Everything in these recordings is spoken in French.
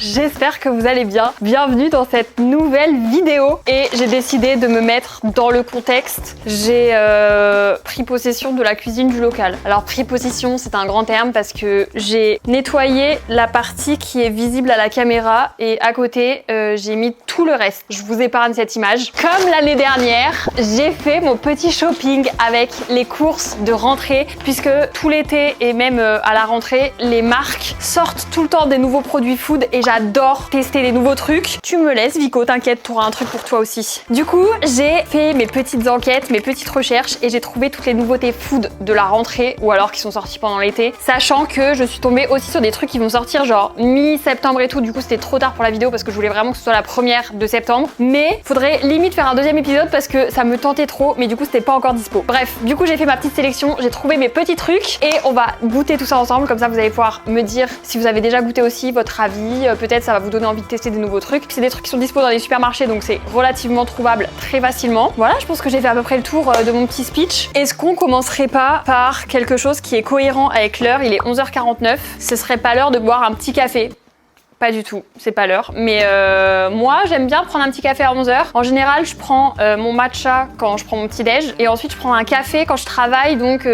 j'espère que vous allez bien. Bienvenue dans cette nouvelle vidéo et j'ai décidé de me mettre dans le contexte. J'ai pris possession de la cuisine du local. Alors pris possession, c'est un grand terme parce que j'ai nettoyé la partie qui est visible à la caméra et à côté, j'ai mis tout le reste. Je vous épargne cette image. Comme l'année dernière, j'ai fait mon petit shopping avec les courses de rentrée puisque tout l'été et même à la rentrée, les marques sortent tout le temps des nouveaux produits food et j'adore tester les nouveaux trucs. Tu me laisses, Vico, t'inquiète, t'auras un truc pour toi aussi. Du coup, j'ai fait mes petites enquêtes, mes petites recherches et j'ai trouvé toutes les nouveautés food de la rentrée ou alors qui sont sorties pendant l'été, sachant que je suis tombée aussi sur des trucs qui vont sortir genre mi-septembre et tout. Du coup, c'était trop tard pour la vidéo parce que je voulais vraiment que ce soit la première de septembre, mais faudrait limite faire un deuxième épisode parce que ça me tentait trop, mais du coup, c'était pas encore dispo. Bref, du coup, j'ai fait ma petite sélection, j'ai trouvé mes petits trucs et on va goûter tout ça ensemble, comme ça vous allez pouvoir me dire si vous avez déjà goûté aussi, votre avis, peut-être ça va vous donner envie de tester des nouveaux trucs. C'est des trucs qui sont dispo dans les supermarchés donc c'est relativement trouvable très facilement. Voilà, je pense que j'ai fait à peu près le tour de mon petit speech. Est-ce qu'on commencerait pas par quelque chose qui est cohérent avec l'heure? Il est 11h49, ce serait pas l'heure de boire un petit café? Pas du tout, c'est pas l'heure. Mais moi, j'aime bien prendre un petit café à 11h. En général, je prends mon matcha quand je prends mon petit déj et ensuite je prends un café quand je travaille, donc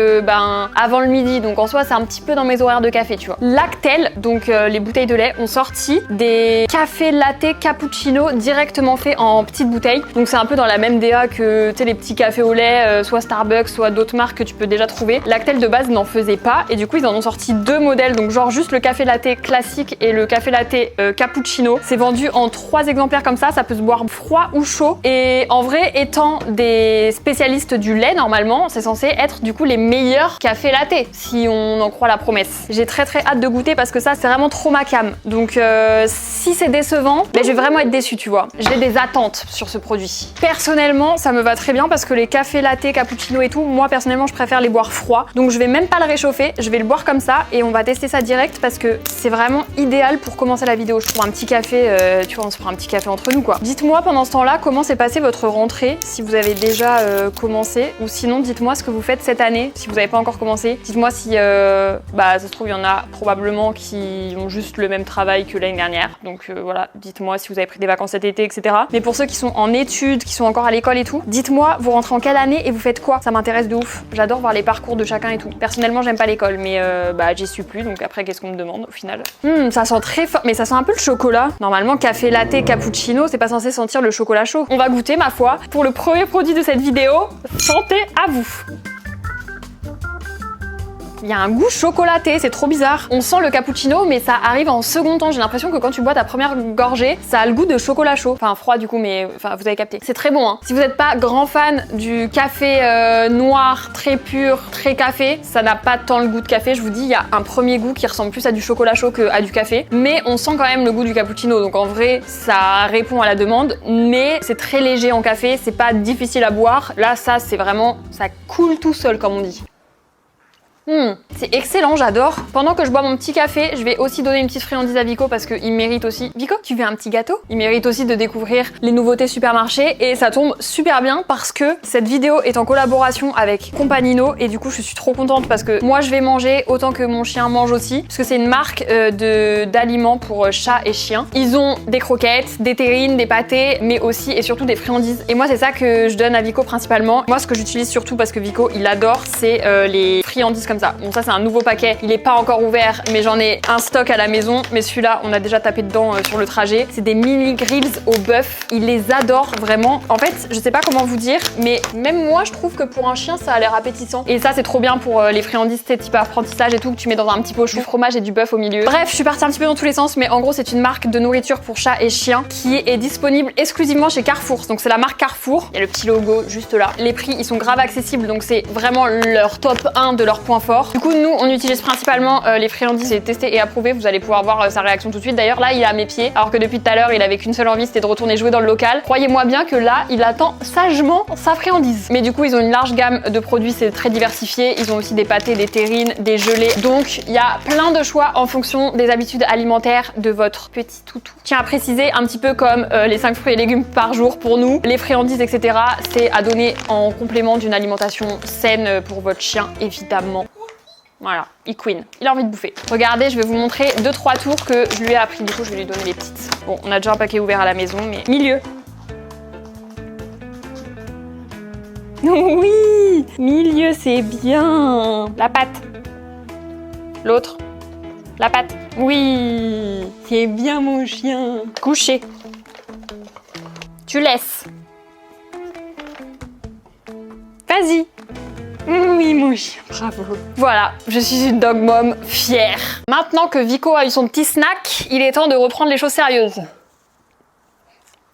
avant le midi. Donc en soi, c'est un petit peu dans mes horaires de café, tu vois. Lactel, donc les bouteilles de lait, ont sorti des cafés latte cappuccino directement faits en petites bouteilles. Donc c'est un peu dans la même DA que les petits cafés au lait, soit Starbucks, soit d'autres marques que tu peux déjà trouver. Lactel de base n'en faisait pas et du coup, ils en ont sorti deux modèles. Donc genre juste le café latte classique et le café latte cappuccino. C'est vendu en 3 exemplaires comme ça peut se boire froid ou chaud. Et en vrai, étant des spécialistes du lait, normalement, c'est censé être du coup les meilleurs cafés latte, si on en croit la promesse. J'ai très hâte de goûter parce que ça, c'est vraiment trop ma cam. Donc si c'est décevant, je vais vraiment être déçue, tu vois. J'ai des attentes sur ce produit. Personnellement, ça me va très bien parce que les cafés latte, cappuccino et tout, moi personnellement, je préfère les boire froids. Donc je vais même pas le réchauffer, je vais le boire comme ça et on va tester ça direct parce que c'est vraiment idéal pour commencer la vidéo. Je prends un petit café, tu vois, on se prend un petit café entre nous quoi. Dites-moi pendant ce temps-là comment s'est passée votre rentrée, si vous avez déjà commencé, ou sinon dites-moi ce que vous faites cette année, si vous n'avez pas encore commencé. Dites-moi si, ça se trouve, il y en a probablement qui ont juste le même travail que l'année dernière. Donc voilà, dites-moi si vous avez pris des vacances cet été, etc. Mais pour ceux qui sont en études, qui sont encore à l'école et tout, dites-moi, vous rentrez en quelle année et vous faites quoi? Ça m'intéresse de ouf. J'adore voir les parcours de chacun et tout. Personnellement, j'aime pas l'école, mais j'y suis plus, donc après, qu'est-ce qu'on me demande au final? Ça sent très fort, mais ça sent un peu le chocolat. Normalement, café latte, cappuccino, c'est pas censé sentir le chocolat chaud. On va goûter, ma foi, pour le premier produit de cette vidéo. Santé à vous! Il y a un goût chocolaté, c'est trop bizarre. On sent le cappuccino, mais ça arrive en second temps. J'ai l'impression que quand tu bois ta première gorgée, ça a le goût de chocolat chaud. Enfin, froid du coup, mais vous avez capté. C'est très bon, hein. Si vous n'êtes pas grand fan du café noir, très pur, très café, ça n'a pas tant le goût de café. Je vous dis, il y a un premier goût qui ressemble plus à du chocolat chaud qu'à du café. Mais on sent quand même le goût du cappuccino. Donc en vrai, ça répond à la demande. Mais c'est très léger en café, c'est pas difficile à boire. Là, ça, c'est vraiment, ça coule tout seul, comme on dit. C'est excellent, j'adore. Pendant que je bois mon petit café, je vais aussi donner une petite friandise à Vico parce qu'il mérite aussi. Vico, tu veux un petit gâteau? Il mérite aussi de découvrir les nouveautés supermarchés et ça tombe super bien parce que cette vidéo est en collaboration avec Companino et du coup je suis trop contente parce que moi je vais manger autant que mon chien mange aussi parce que c'est une marque d'aliments pour chats et chiens. Ils ont des croquettes, des terrines, des pâtés, mais aussi et surtout des friandises. Et moi c'est ça que je donne à Vico principalement. Moi ce que j'utilise surtout parce que Vico il adore, c'est les friandises comme ça. Bon ça c'est un nouveau paquet, il est pas encore ouvert mais j'en ai un stock à la maison, mais celui-là on a déjà tapé dedans sur le trajet. C'est des mini grills au bœuf, il les adore vraiment. En fait je sais pas comment vous dire, mais même moi je trouve que pour un chien ça a l'air appétissant. Et ça c'est trop bien pour les friandises type apprentissage et tout, que tu mets dans un petit pochon, du fromage et du bœuf au milieu. Bref, je suis partie un petit peu dans tous les sens, mais en gros c'est une marque de nourriture pour chats et chiens qui est disponible exclusivement chez Carrefour. Donc c'est la marque Carrefour, il y a le petit logo juste là. Les prix ils sont grave accessibles, donc c'est vraiment leur top 1 de leurs points forts. Du coup nous on utilise principalement les friandises, c'est testé et approuvé, vous allez pouvoir voir sa réaction tout de suite. D'ailleurs là il est à mes pieds, alors que depuis tout à l'heure il avait qu'une seule envie, c'était de retourner jouer dans le local. Croyez-moi bien que là il attend sagement sa friandise. Mais du coup ils ont une large gamme de produits, c'est très diversifié, ils ont aussi des pâtés, des terrines, des gelées, donc il y a plein de choix en fonction des habitudes alimentaires de votre petit toutou. Tiens à préciser, un petit peu comme les 5 fruits et légumes par jour pour nous, les friandises etc, c'est à donner en complément d'une alimentation saine pour votre chien évidemment. Voilà, il queen. Il a envie de bouffer. Regardez, je vais vous montrer 2-3 tours que je lui ai appris. Du coup, je vais lui donner les petites. Bon, on a déjà un paquet ouvert à la maison, mais milieu. Oui, milieu, c'est bien. La patte. L'autre. La patte. Oui, c'est bien mon chien. Couché. Tu laisses. Vas-y. Oui, mon chien, bravo. Voilà, je suis une dog mom fière. Maintenant que Vico a eu son petit snack, il est temps de reprendre les choses sérieuses.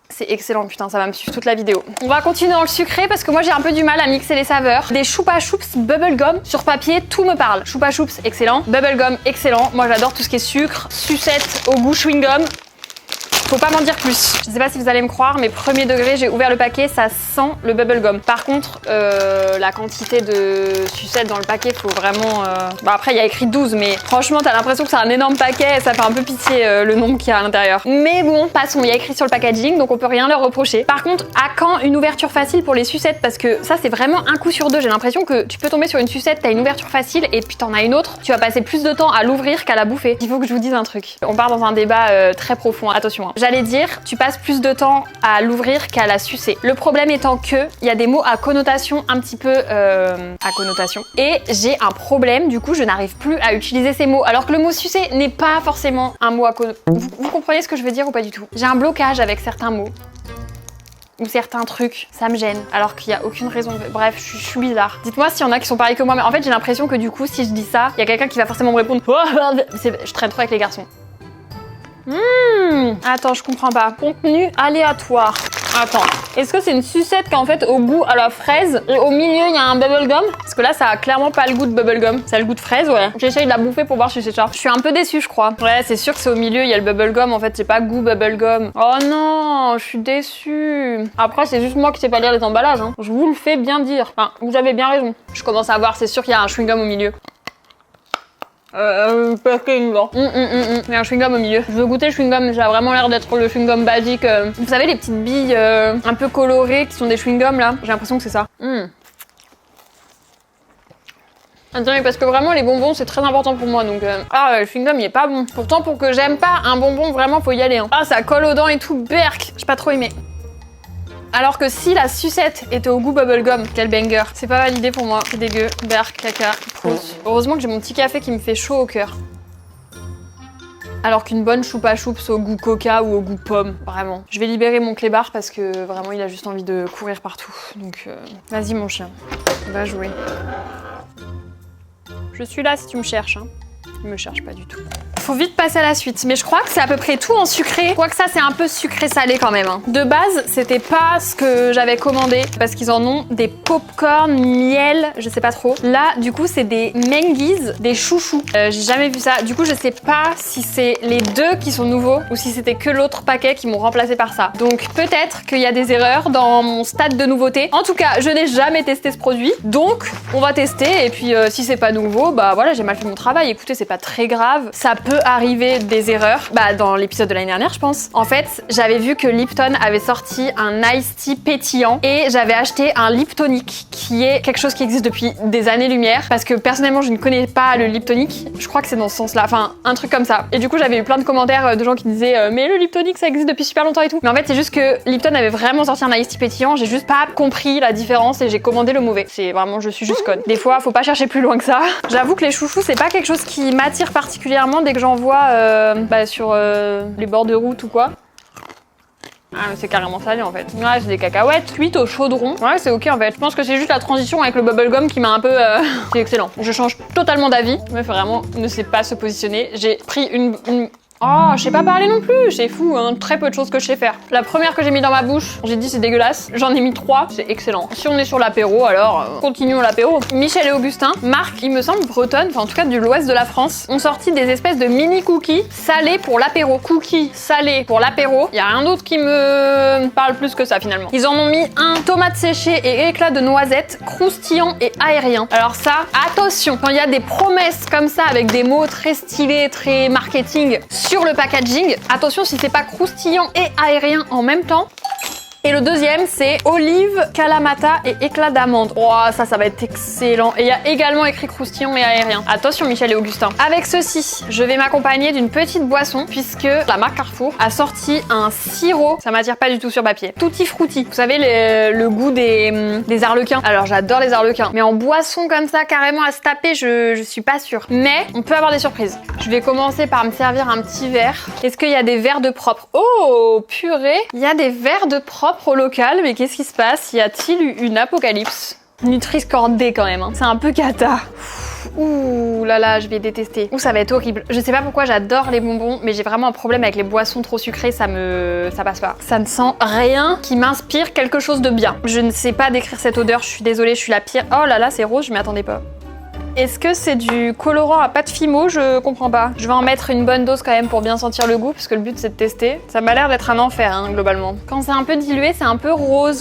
C'est excellent, putain, ça va me suivre toute la vidéo. On va continuer dans le sucré parce que moi j'ai un peu du mal à mixer les saveurs. Des Chupa Chups Bubblegum, sur papier, tout me parle. Chupa Chups, excellent. Bubblegum, excellent. Moi j'adore tout ce qui est sucre, sucette au goût chewing-gum. Faut pas m'en dire plus. Je sais pas si vous allez me croire, mais premier degré, j'ai ouvert le paquet, ça sent le bubblegum. Par contre, la quantité de sucettes dans le paquet, faut vraiment... Bon, après, il y a écrit 12, mais franchement, t'as l'impression que c'est un énorme paquet et ça fait un peu pitié le nombre qu'il y a à l'intérieur. Mais bon, passons, il y a écrit sur le packaging, donc on peut rien leur reprocher. Par contre, à quand une ouverture facile pour les sucettes? Parce que ça, c'est vraiment un coup sur deux. J'ai l'impression que tu peux tomber sur une sucette, t'as une ouverture facile et puis t'en as une autre. Tu vas passer plus de temps à l'ouvrir qu'à la bouffer. Il faut que je vous dise un truc. On part dans un débat très profond, attention. J'allais dire, tu passes plus de temps à l'ouvrir qu'à la sucer. Le problème étant que il y a des mots à connotation un petit peu à connotation. Et j'ai un problème, du coup, je n'arrive plus à utiliser ces mots. Alors que le mot sucer n'est pas forcément un mot à connotation. Vous comprenez ce que je veux dire ou pas du tout? J'ai un blocage avec certains mots. Ou certains trucs, ça me gêne, alors qu'il n'y a aucune raison. Bref, je suis bizarre. Dites-moi s'il y en a qui sont pareils que moi, mais en fait j'ai l'impression que du coup, si je dis ça, il y a quelqu'un qui va forcément me répondre. Je traîne trop avec les garçons. Attends, je comprends pas. Contenu aléatoire. Attends, est-ce que c'est une sucette qui en fait au goût à la fraise et au milieu il y a un bubblegum? Parce que là ça a clairement pas le goût de bubblegum, ça a le goût de fraise, ouais. J'essaye de la bouffer pour voir si c'est ça. Je suis un peu déçue je crois. Ouais, c'est sûr que c'est au milieu, il y a le bubblegum, en fait c'est pas goût bubblegum. Oh non, je suis déçue. Après c'est juste moi qui sais pas lire les emballages, hein. Je vous le fais bien dire. Enfin, vous avez bien raison. Je commence à voir, c'est sûr qu'il y a un chewing-gum au milieu. Il y a un chewing-gum au milieu. Je veux goûter le chewing-gum, ça a vraiment l'air d'être le chewing-gum basique. Vous savez les petites billes un peu colorées qui sont des chewing-gums là? J'ai l'impression que c'est ça. Attendez, parce que vraiment les bonbons c'est très important pour moi donc... Ah, le chewing-gum il est pas bon. Pourtant pour que j'aime pas un bonbon, vraiment faut y aller. Hein. Ah, ça colle aux dents et tout, berk. J'ai pas trop aimé. Alors que si la sucette était au goût bubblegum, quel banger. C'est pas validé pour moi, c'est dégueu. Berk, caca, prout. Heureusement que j'ai mon petit café qui me fait chaud au cœur. Alors qu'une bonne Chupa Chups au goût coca ou au goût pomme, vraiment. Je vais libérer mon clébard parce que vraiment il a juste envie de courir partout. Donc vas-y mon chien, va jouer. Je suis là si tu me cherches, hein. Il me cherche pas du tout. Faut vite passer à la suite, mais je crois que c'est à peu près tout en sucré. Quoique ça, c'est un peu sucré-salé quand même. Hein. De base, c'était pas ce que j'avais commandé parce qu'ils en ont des popcorn, miel, je sais pas trop. Là, du coup, c'est des menguis, des chouchous. J'ai jamais vu ça. Du coup, je sais pas si c'est les deux qui sont nouveaux ou si c'était que l'autre paquet qui m'ont remplacé par ça. Donc peut-être qu'il y a des erreurs dans mon stade de nouveauté. En tout cas, je n'ai jamais testé ce produit, donc on va tester. Et puis si c'est pas nouveau, bah voilà, j'ai mal fait mon travail. Écoutez, c'est pas très grave. Ça peut arriver des erreurs. Bah dans l'épisode de l'année dernière, je pense. En fait, j'avais vu que Lipton avait sorti un Ice Tea pétillant et j'avais acheté un Liptonic qui est quelque chose qui existe depuis des années-lumière parce que personnellement, je ne connais pas le Liptonic. Je crois que c'est dans ce sens-là. Enfin, un truc comme ça. Et du coup, j'avais eu plein de commentaires de gens qui disaient mais le Liptonic, ça existe depuis super longtemps et tout. Mais en fait, c'est juste que Lipton avait vraiment sorti un Ice Tea pétillant. J'ai juste pas compris la différence et j'ai commandé le mauvais. C'est vraiment, je suis juste conne. Des fois, faut pas chercher plus loin que ça. J'avoue que les chouchous, c'est pas quelque chose qui m'attire particulièrement dès que j'en vois sur les bords de route ou quoi. Ah, mais c'est carrément salé en fait. Ouais, c'est des cacahuètes cuites au chaudron. Ouais, c'est ok en fait. Je pense que c'est juste la transition avec le bubblegum qui m'a un peu... C'est excellent. Je change totalement d'avis. Mais vraiment, ne sait pas se positionner. J'ai pris une... Oh, je sais pas parler non plus, c'est fou, hein. Très peu de choses que je sais faire. La première que j'ai mis dans ma bouche, j'ai dit c'est dégueulasse. J'en ai mis 3, c'est excellent. Si on est sur l'apéro, alors continuons l'apéro. Michel et Augustin, marque, il me semble, bretonne, enfin en tout cas de l'ouest de la France, ont sorti des espèces de mini cookies salés pour l'apéro. Cookies salés pour l'apéro. Il y a rien d'autre qui me parle plus que ça finalement. Ils en ont mis un tomate séchée et éclat de noisette, croustillant et aérien. Alors ça, attention, quand il y a des promesses comme ça avec des mots très stylés, très marketing sur le packaging, attention si c'est pas croustillant et aérien en même temps, Et le deuxième, c'est olive, kalamata et éclat d'amande. Oh, ça va être excellent. Et il y a également écrit croustillant et aérien. Attention, Michel et Augustin. Avec ceci, je vais m'accompagner d'une petite boisson puisque la marque Carrefour a sorti un sirop. Ça m'attire pas du tout sur papier. Tutti frutti. Vous savez, le goût des arlequins. Alors, j'adore les arlequins. Mais en boisson comme ça, carrément à se taper, je suis pas sûre. Mais on peut avoir des surprises. Je vais commencer par me servir un petit verre. Est-ce qu'il y a des verres de propre? Oh, purée! Il y a des verres de propre au local, mais qu'est-ce qui se passe? Y a-t-il eu une apocalypse? Nutri-Score D quand même, hein. C'est un peu cata. Ouh là là, je vais détester. Ouh, ça va être horrible. Je sais pas pourquoi j'adore les bonbons, mais j'ai vraiment un problème avec les boissons trop sucrées, ça passe pas. Ça ne sent rien qui m'inspire quelque chose de bien. Je ne sais pas décrire cette odeur, je suis désolée, je suis la pire. Oh là là, c'est rose, je m'y attendais pas. Est-ce que c'est du colorant à pâte fimo? Je comprends pas. Je vais en mettre une bonne dose quand même pour bien sentir le goût, parce que le but c'est de tester. Ça m'a l'air d'être un enfer, hein, globalement. Quand c'est un peu dilué, c'est un peu rose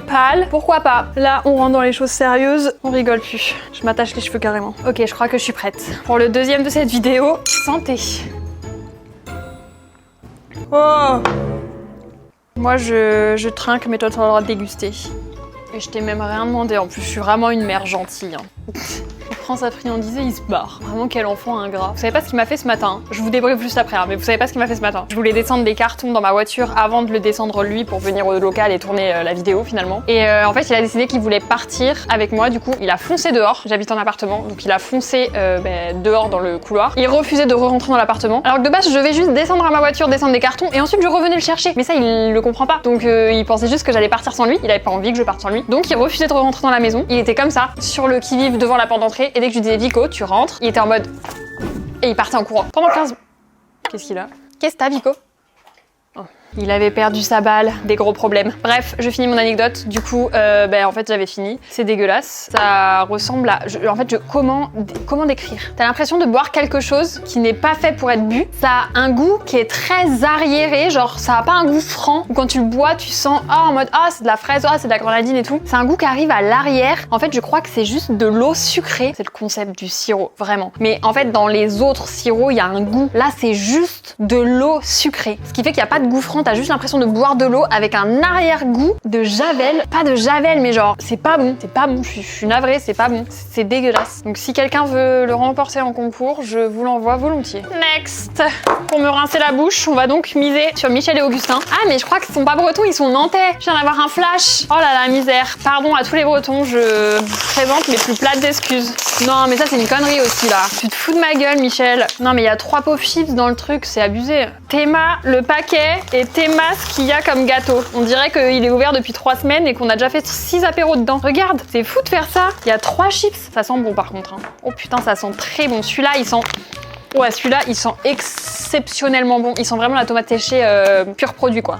pâle. Pourquoi pas? Là, on rentre dans les choses sérieuses. On rigole plus. Je m'attache les cheveux carrément. Ok, je crois que je suis prête. Pour le deuxième de cette vidéo, santé. Oh! Moi, je trinque, mais toi, tu as le droit de déguster. Et je t'ai même rien demandé. En plus, je suis vraiment une mère gentille. Hein. Il prend sa friandise et il se barre. Vraiment, quel enfant ingrat. Vous savez pas ce qu'il m'a fait ce matin? Je vous débriefe juste après, hein, mais vous savez pas ce qu'il m'a fait ce matin. Je voulais descendre des cartons dans ma voiture avant de le descendre lui pour venir au local et tourner la vidéo finalement. Et en fait, il a décidé qu'il voulait partir avec moi. Du coup, il a foncé dehors. J'habite en appartement, donc il a foncé dehors dans le couloir. Il refusait de re-rentrer dans l'appartement. Alors que de base, je devais juste descendre à ma voiture, descendre des cartons et ensuite je revenais le chercher. Mais ça, il le comprend pas. Donc il pensait juste que j'allais partir sans lui. Il avait pas envie que je parte sans lui. Donc il refusait de re-rentrer dans la maison. Il était comme ça, sur le qui-vive devant la porte d'entrée. Et dès que je lui disais Vico, tu rentres, il était en mode... Et il partait en courant. Pendant 15... Qu'est-ce qu'il a? Qu'est-ce que t'as, Vico? Oh. Il avait perdu sa balle, des gros problèmes. Bref, je finis mon anecdote. Du coup, en fait, j'avais fini. C'est dégueulasse. Ça ressemble à... comment décrire? T'as l'impression de boire quelque chose qui n'est pas fait pour être bu. Ça a un goût qui est très arriéré. Genre, ça a pas un goût franc. Quand tu le bois, tu sens, en mode, c'est de la fraise, c'est de la grenadine et tout. C'est un goût qui arrive à l'arrière. En fait, je crois que c'est juste de l'eau sucrée. C'est le concept du sirop, vraiment. Mais en fait, dans les autres sirops, il y a un goût. Là, c'est juste de l'eau sucrée. Ce qui fait qu'il n'y a pas de goût franc. T'as juste l'impression de boire de l'eau avec un arrière-goût de javel. Pas de javel, mais genre, c'est pas bon. C'est pas bon. Je suis navrée, c'est pas bon. C'est dégueulasse. Donc si quelqu'un veut le remporter en concours, je vous l'envoie volontiers. Next! Pour me rincer la bouche, on va donc miser sur Michel et Augustin. Ah, mais je crois qu'ils sont pas bretons, ils sont nantais. Je viens d'avoir un flash. Oh là là, misère. Pardon à tous les bretons, je vous présente mes plus plates excuses. Non, mais ça, c'est une connerie aussi, là. Tu te fous de ma gueule, Michel. Non, mais il y a 3 pauvres chips dans le truc, c'est abusé. Théma, le paquet, et Théma, ce qu'il y a comme gâteau. On dirait qu'il est ouvert depuis 3 semaines et qu'on a déjà fait 6 apéros dedans. Regarde, c'est fou de faire ça. Il y a 3 chips. Ça sent bon, par contre. Hein. Oh putain, ça sent très bon. Celui-là, il sent... Ouais, celui-là, il sent exceptionnellement bon. Il sent vraiment la tomate séchée pur produit, quoi.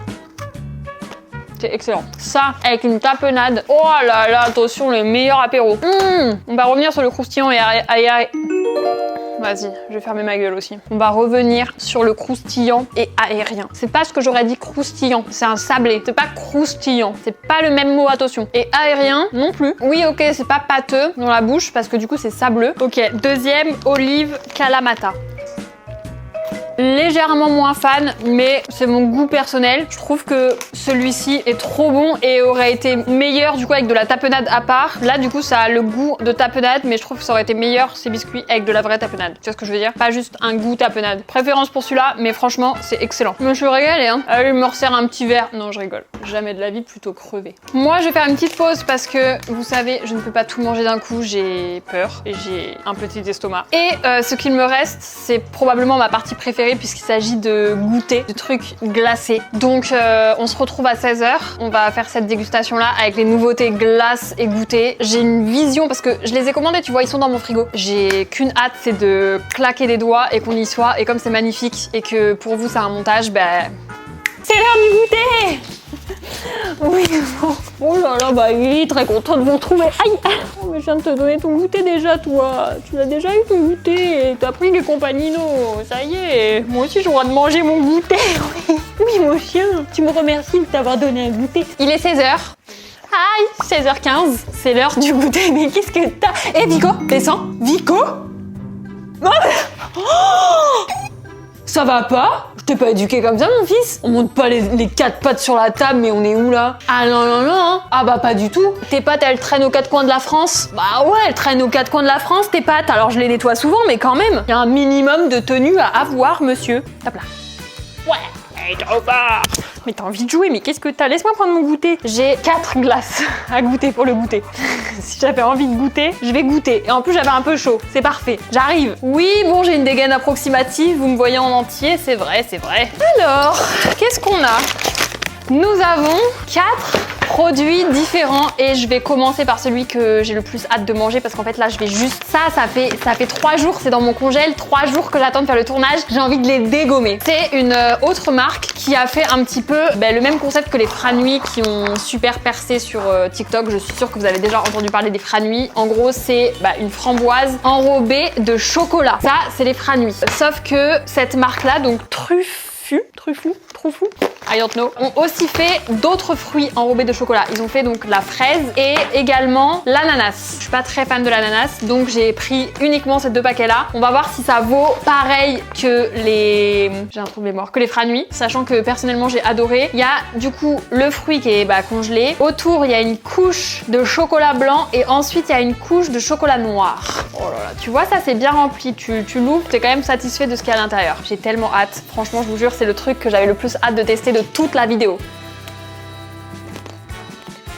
C'est excellent. Ça, avec une tapenade. Oh là là, attention, le meilleur apéro. On va revenir sur le croustillant et Vas-y, je vais fermer ma gueule aussi. On va revenir sur le croustillant et aérien. C'est pas ce que j'aurais dit croustillant, c'est un sablé. C'est pas croustillant, c'est pas le même mot, attention. Et aérien, non plus. Oui, ok, c'est pas pâteux dans la bouche parce que du coup c'est sableux. Ok, deuxième, olive kalamata. Légèrement moins fan, mais c'est mon goût personnel. Je trouve que celui-ci est trop bon et aurait été meilleur du coup avec de la tapenade à part. Là du coup ça a le goût de tapenade, mais je trouve que ça aurait été meilleur ces biscuits avec de la vraie tapenade. Tu vois ce que je veux dire? Pas juste un goût tapenade. Préférence pour celui-là, mais franchement c'est excellent. Je me suis régalée, hein. Allez, me resserre un petit verre. Non, je rigole. Jamais de la vie, plutôt crevé. Moi je vais faire une petite pause parce que vous savez, je ne peux pas tout manger d'un coup. J'ai peur et j'ai un petit estomac. Et ce qu'il me reste, c'est probablement ma partie préférée puisqu'il s'agit de goûter, de trucs glacés. Donc on se retrouve à 16h. On va faire cette dégustation là avec les nouveautés glaces et goûter. J'ai une vision parce que je les ai commandés, tu vois, ils sont dans mon frigo. J'ai qu'une hâte, c'est de claquer des doigts et qu'on y soit. Et comme c'est magnifique et que pour vous c'est un montage, c'est l'heure du goûter. Oui, bon. Oh là là, bah oui, très content de vous retrouver. Aïe, oh, mais je viens de te donner ton goûter déjà, toi. Tu l'as déjà eu ton goûter. T'as pris les compagnino. Ça y est, moi aussi j'ai le droit de manger mon goûter. Oui, mon chien, tu me remercies de t'avoir donné un goûter. Il est 16h. Aïe, 16h15. C'est l'heure du goûter. Mais qu'est-ce que t'as? Eh, Vico, descends. Vico? Non, mais... Oh, ça va pas? T'es pas éduqué comme ça, mon fils? On monte pas les 4 pattes sur la table, mais on est où là? Ah non, non, non, hein. Ah bah pas du tout. Tes pattes, elles traînent aux 4 coins de la France? Bah ouais, elles traînent aux 4 coins de la France, tes pattes. Alors je les nettoie souvent, mais quand même, il y a un minimum de tenue à avoir, monsieur. Hop là. Ouais, trop fort. Mais t'as envie de jouer, mais qu'est-ce que t'as? Laisse-moi prendre mon goûter. J'ai 4 glaces à goûter pour le goûter. Si j'avais envie de goûter, je vais goûter. Et en plus, j'avais un peu chaud. C'est parfait. J'arrive. Oui, bon, j'ai une dégaine approximative. Vous me voyez en entier, c'est vrai, c'est vrai. Alors, qu'est-ce qu'on a? Nous avons 4 produits différents et je vais commencer par celui que j'ai le plus hâte de manger parce qu'en fait là je vais juste... Ça fait 3 jours, c'est dans mon congèle, 3 jours que j'attends de faire le tournage. J'ai envie de les dégommer. C'est une autre marque qui a fait un petit peu le même concept que les Franui qui ont super percé sur TikTok. Je suis sûre que vous avez déjà entendu parler des Franui. En gros, c'est une framboise enrobée de chocolat. Ça, c'est les Franui. Sauf que cette marque-là, donc Trufou, I don't know, ont aussi fait d'autres fruits enrobés de chocolat. Ils ont fait donc la fraise et également l'ananas. Je suis pas très fan de l'ananas, donc j'ai pris uniquement ces 2 paquets-là. On va voir si ça vaut pareil que les... J'ai un trou de mémoire. Que les Franui, sachant que personnellement j'ai adoré. Il y a du coup le fruit qui est congelé. Autour, il y a une couche de chocolat blanc et ensuite il y a une couche de chocolat noir. Oh là là, tu vois, ça c'est bien rempli. Tu l'ouvres, t'es quand même satisfait de ce qu'il y a à l'intérieur. J'ai tellement hâte. Franchement, je vous jure, c'est le truc que j'avais le plus hâte de tester de toute la vidéo.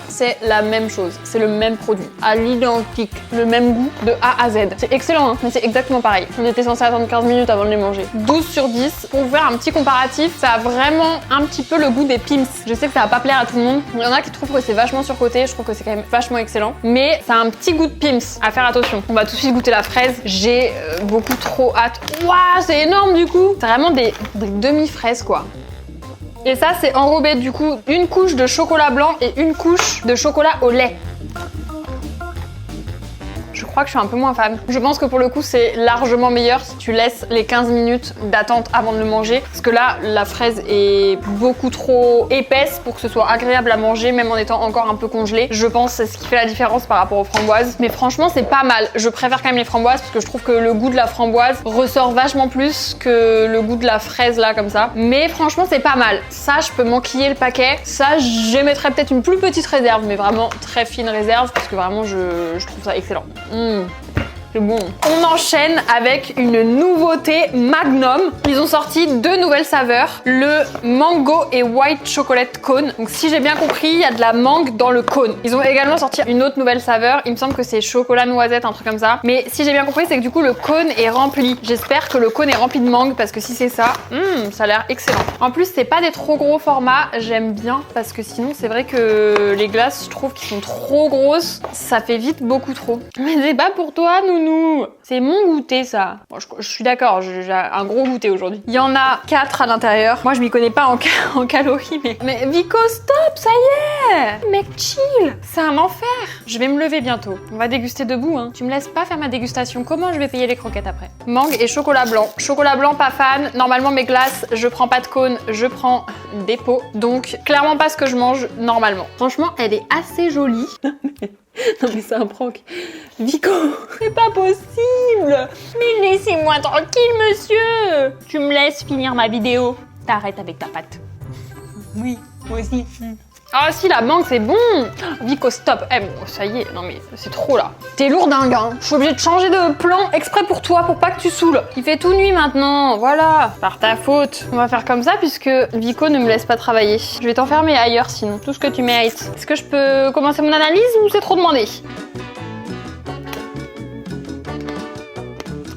C'est la même chose, c'est le même produit, à l'identique, le même goût de A à Z. C'est excellent, hein, mais c'est exactement pareil. On était censé attendre 15 minutes avant de les manger. 12 sur 10. Pour vous faire un petit comparatif, ça a vraiment un petit peu le goût des Pim's. Je sais que ça va pas plaire à tout le monde. Il y en a qui trouvent que c'est vachement surcoté, je trouve que c'est quand même vachement excellent. Mais ça a un petit goût de Pim's, à faire attention. On va tout de suite goûter la fraise. J'ai beaucoup trop hâte. Waouh, c'est énorme du coup. C'est vraiment des demi-fraises quoi. Et ça, c'est enrobé du coup une couche de chocolat blanc et une couche de chocolat au lait. Je crois que je suis un peu moins fan. Je pense que pour le coup, c'est largement meilleur si tu laisses les 15 minutes d'attente avant de le manger. Parce que là, la fraise est beaucoup trop épaisse pour que ce soit agréable à manger, même en étant encore un peu congelée. Je pense que c'est ce qui fait la différence par rapport aux framboises. Mais franchement, c'est pas mal. Je préfère quand même les framboises parce que je trouve que le goût de la framboise ressort vachement plus que le goût de la fraise là, comme ça. Mais franchement, c'est pas mal. Ça, je peux m'enquiller le paquet. Ça, j'émettrais peut-être une plus petite réserve, mais vraiment très fine réserve parce que vraiment, je trouve ça excellent. C'est bon. On enchaîne avec une nouveauté Magnum. Ils ont sorti 2 nouvelles saveurs, le mango et white chocolate cone. Donc si j'ai bien compris, il y a de la mangue dans le cône. Ils ont également sorti une autre nouvelle saveur, il me semble que c'est chocolat noisette, un truc comme ça. Mais si j'ai bien compris, c'est que du coup le cône est rempli. J'espère que le cône est rempli de mangue parce que si c'est ça, ça a l'air excellent. En plus, c'est pas des trop gros formats, j'aime bien parce que sinon c'est vrai que les glaces, je trouve qu'ils sont trop grosses, ça fait vite beaucoup trop. Mais c'est pas pour toi, nounou. C'est mon goûter ça. Bon, je suis d'accord, j'ai un gros goûter aujourd'hui. Il y en a 4 à l'intérieur. Moi je m'y connais pas en calories mais Vico stop, ça y est. Mec chill, c'est un enfer. Je vais me lever bientôt. On va déguster debout hein. Tu me laisses pas faire ma dégustation, comment je vais payer les croquettes après? Mangue et chocolat blanc. Chocolat blanc pas fan. Normalement mes glaces, je prends pas de cône, je prends des pots. Donc clairement pas ce que je mange normalement. Franchement, elle est assez jolie. Non mais c'est un prank. Vico, c'est pas possible. Mais laissez-moi tranquille, monsieur. Tu me laisses finir ma vidéo. T'arrêtes avec ta patte. Oui, moi aussi. Ah si, la mangue c'est bon. Vico stop. Eh bon, ça y est, non mais c'est trop là. T'es lourdingue hein. Je suis obligée de changer de plan exprès pour toi, pour pas que tu saoules. Il fait tout nuit maintenant, voilà. Par ta faute. On va faire comme ça puisque Vico ne me laisse pas travailler. Je vais t'enfermer ailleurs sinon, tout ce que tu mérites. Est-ce que je peux commencer mon analyse ou c'est trop demandé?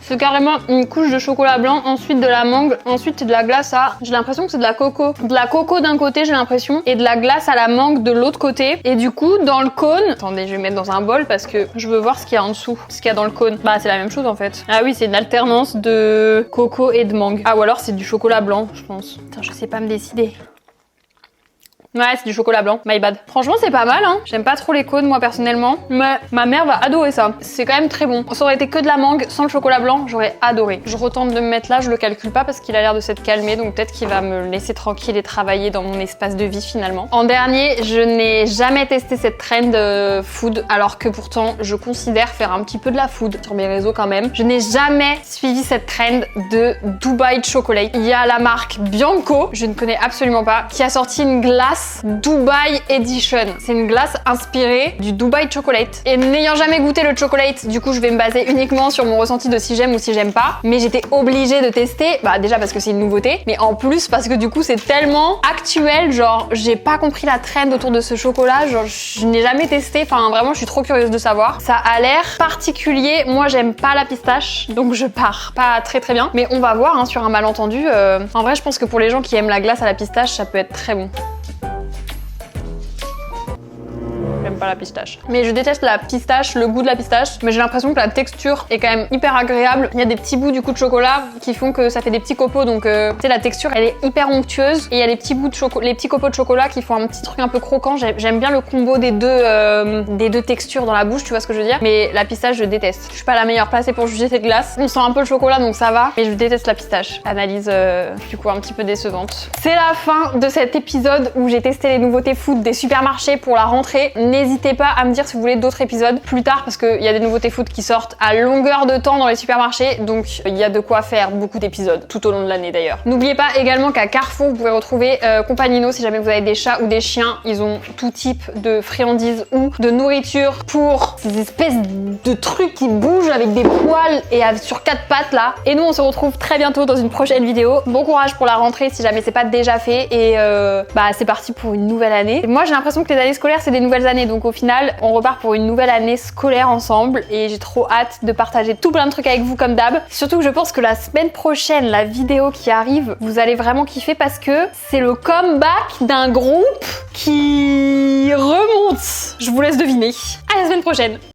C'est carrément une couche de chocolat blanc, ensuite de la mangue, ensuite de la glace à... J'ai l'impression que c'est de la coco. De la coco d'un côté, j'ai l'impression, et de la glace à la mangue de l'autre côté. Et du coup, dans le cône... Attendez, je vais mettre dans un bol parce que je veux voir ce qu'il y a en dessous, ce qu'il y a dans le cône. Bah, c'est la même chose en fait. Ah oui, c'est une alternance de coco et de mangue. Ah, ou alors c'est du chocolat blanc, je pense. Putain, je sais pas me décider. Ouais, c'est du chocolat blanc, my bad. Franchement, c'est pas mal, hein. J'aime pas trop les cônes, moi, personnellement. Mais ma mère va adorer ça. C'est quand même très bon. Ça aurait été que de la mangue sans le chocolat blanc, j'aurais adoré. Je retente de me mettre là, je le calcule pas parce qu'il a l'air de s'être calmé, donc peut-être qu'il va me laisser tranquille et travailler dans mon espace de vie finalement. En dernier, je n'ai jamais testé cette trend food, alors que pourtant, je considère faire un petit peu de la food sur mes réseaux quand même. Je n'ai jamais suivi cette trend de Dubai Chocolate. Il y a la marque Bianco, je ne connais absolument pas, qui a sorti une glace Dubai Edition. C'est une glace inspirée du Dubai Chocolate. Et n'ayant jamais goûté le chocolate, du coup je vais me baser uniquement sur mon ressenti de si j'aime ou si j'aime pas. Mais j'étais obligée de tester, bah déjà parce que c'est une nouveauté, mais en plus parce que du coup c'est tellement actuel, genre j'ai pas compris la trend autour de ce chocolat, genre je n'ai jamais testé, enfin vraiment je suis trop curieuse de savoir. Ça a l'air particulier, moi j'aime pas la pistache, donc je pars pas très bien. Mais on va voir hein, sur un malentendu. En vrai je pense que pour les gens qui aiment la glace à la pistache, ça peut être très bon. J'aime pas la pistache. Mais je déteste la pistache, le goût de la pistache, mais j'ai l'impression que la texture est quand même hyper agréable. Il y a des petits bouts du coup de chocolat qui font que ça fait des petits copeaux, donc tu sais la texture elle est hyper onctueuse et il y a les petits bouts de chocolat, les petits copeaux de chocolat qui font un petit truc un peu croquant. J'aime bien le combo des deux textures dans la bouche, tu vois ce que je veux dire. Mais la pistache je déteste. Je suis pas la meilleure placée pour juger cette glace. On sent un peu le chocolat donc ça va, mais je déteste la pistache. Analyse du coup un petit peu décevante. C'est la fin de cet épisode où j'ai testé les nouveautés food des supermarchés pour la rentrée. N'hésitez pas à me dire si vous voulez d'autres épisodes plus tard parce qu'il y a des nouveautés food qui sortent à longueur de temps dans les supermarchés, donc il y a de quoi faire beaucoup d'épisodes tout au long de l'année d'ailleurs. N'oubliez pas également qu'à Carrefour vous pouvez retrouver Compagnino si jamais vous avez des chats ou des chiens. Ils ont tout type de friandises ou de nourriture pour ces espèces de trucs qui bougent avec des poils et sur 4 pattes là. Et nous on se retrouve très bientôt dans une prochaine vidéo. Bon courage pour la rentrée si jamais c'est pas déjà fait et bah c'est parti pour une nouvelle année. Et moi j'ai l'impression que les années scolaires c'est des nouvelles années, donc au final on repart pour une nouvelle année scolaire ensemble et j'ai trop hâte de partager tout plein de trucs avec vous comme d'hab. Surtout que je pense que la semaine prochaine, la vidéo qui arrive, vous allez vraiment kiffer parce que c'est le comeback d'un groupe qui remonte. Je vous laisse deviner. À la semaine prochaine.